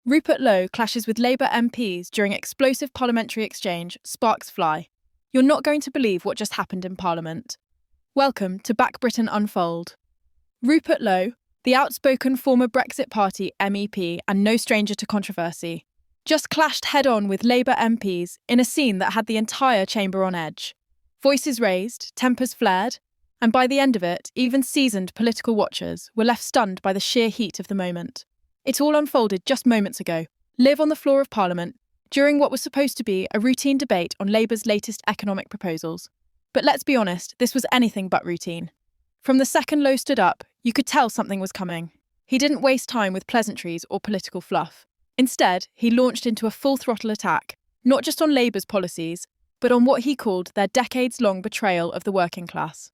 Rupert Lowe clashes with Labour MPs during explosive parliamentary exchange, sparks fly. You're not going to believe what just happened in Parliament. Welcome to Back Britain Unfold. Rupert Lowe, the outspoken former Brexit Party MEP and no stranger to controversy, just clashed head-on with Labour MPs in a scene that had the entire chamber on edge. Voices raised, tempers flared, and by the end of it, even seasoned political watchers were left stunned by the sheer heat of the moment. It all unfolded just moments ago, live on the floor of Parliament, during what was supposed to be a routine debate on Labour's latest economic proposals. But let's be honest, this was anything but routine. From the second Lowe stood up, you could tell something was coming. He didn't waste time with pleasantries or political fluff. Instead, he launched into a full-throttle attack, not just on Labour's policies, but on what he called their decades-long betrayal of the working class.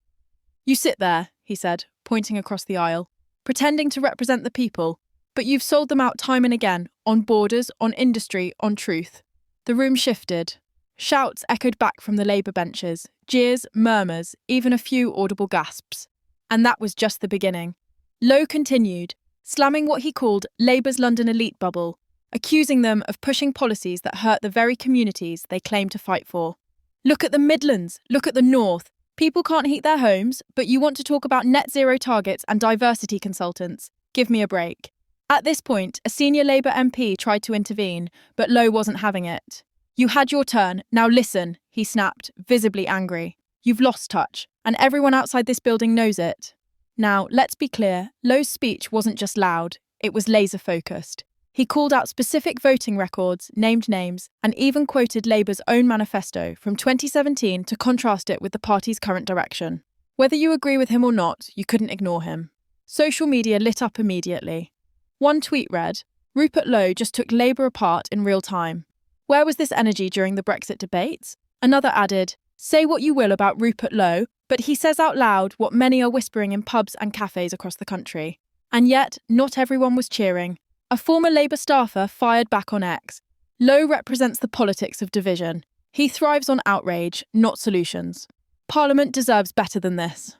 "You sit there," he said, pointing across the aisle, "pretending to represent the people, but you've sold them out time and again, on borders, on industry, on truth." The room shifted. Shouts echoed back from the Labour benches, jeers, murmurs, even a few audible gasps. And that was just the beginning. Lowe continued, slamming what he called Labour's London elite bubble, accusing them of pushing policies that hurt the very communities they claim to fight for. "Look at the Midlands, look at the North. People can't heat their homes, but you want to talk about net zero targets and diversity consultants. Give me a break." At this point, a senior Labour MP tried to intervene, but Lowe wasn't having it. "You had your turn, now listen," he snapped, visibly angry. "You've lost touch, and everyone outside this building knows it." Now, let's be clear, Lowe's speech wasn't just loud, it was laser-focused. He called out specific voting records, named names, and even quoted Labour's own manifesto from 2017 to contrast it with the party's current direction. Whether you agree with him or not, you couldn't ignore him. Social media lit up immediately. One tweet read, "Rupert Lowe just took Labour apart in real time. Where was this energy during the Brexit debates?" Another added, "Say what you will about Rupert Lowe, but he says out loud what many are whispering in pubs and cafes across the country." And yet, not everyone was cheering. A former Labour staffer fired back on X. "Lowe represents the politics of division. He thrives on outrage, not solutions. Parliament deserves better than this."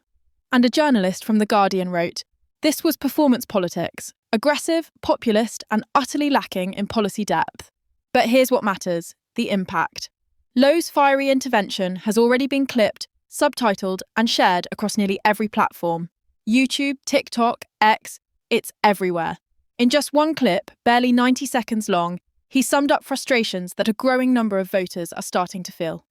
And a journalist from The Guardian wrote, "This was performance politics, aggressive, populist, and utterly lacking in policy depth. But here's what matters, the impact. Lowe's fiery intervention has already been clipped, subtitled, and shared across nearly every platform. YouTube, TikTok, X, it's everywhere. In just one clip, barely 90 seconds long, he summed up frustrations that a growing number of voters are starting to feel.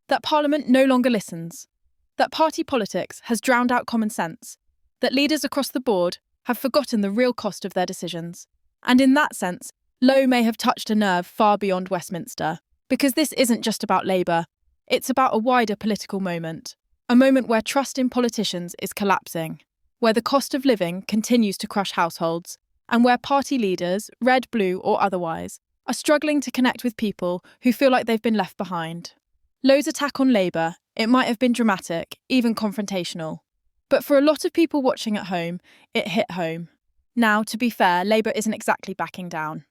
That Parliament no longer listens. That party politics has drowned out common sense. That leaders across the board have forgotten the real cost of their decisions. And in that sense, Lowe may have touched a nerve far beyond Westminster. Because this isn't just about Labour. It's about a wider political moment. A moment where trust in politicians is collapsing. Where the cost of living continues to crush households. And where party leaders, red, blue or otherwise, are struggling to connect with people who feel like they've been left behind. Lowe's attack on Labour, it might have been dramatic, even confrontational. But for a lot of people watching at home, it hit home. Now, to be fair, Labour isn't exactly backing down.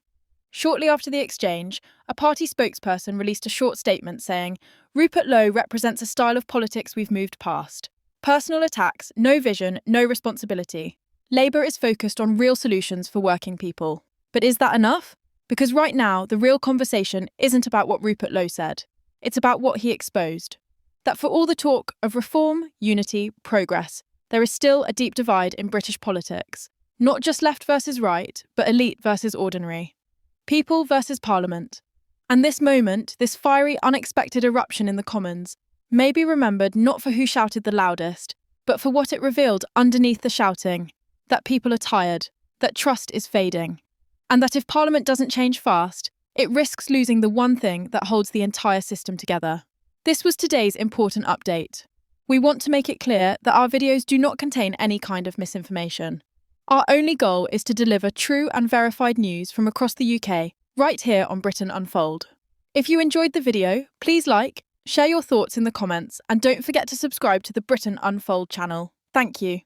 Shortly after the exchange, a party spokesperson released a short statement saying, "Rupert Lowe represents a style of politics we've moved past. Personal attacks, no vision, no responsibility. Labour is focused on real solutions for working people." But is that enough? Because right now, the real conversation isn't about what Rupert Lowe said. It's about what he exposed. That for all the talk of reform, unity, progress, there is still a deep divide in British politics. Not just left versus right, but elite versus ordinary. People versus Parliament. And this moment, this fiery, unexpected eruption in the Commons, may be remembered not for who shouted the loudest, but for what it revealed underneath the shouting. That people are tired, that trust is fading, and that if Parliament doesn't change fast, it risks losing the one thing that holds the entire system together. This was today's important update. We want to make it clear that our videos do not contain any kind of misinformation. Our only goal is to deliver true and verified news from across the UK, right here on Britain Unfold. If you enjoyed the video, please like, share your thoughts in the comments, and don't forget to subscribe to the Britain Unfold channel. Thank you.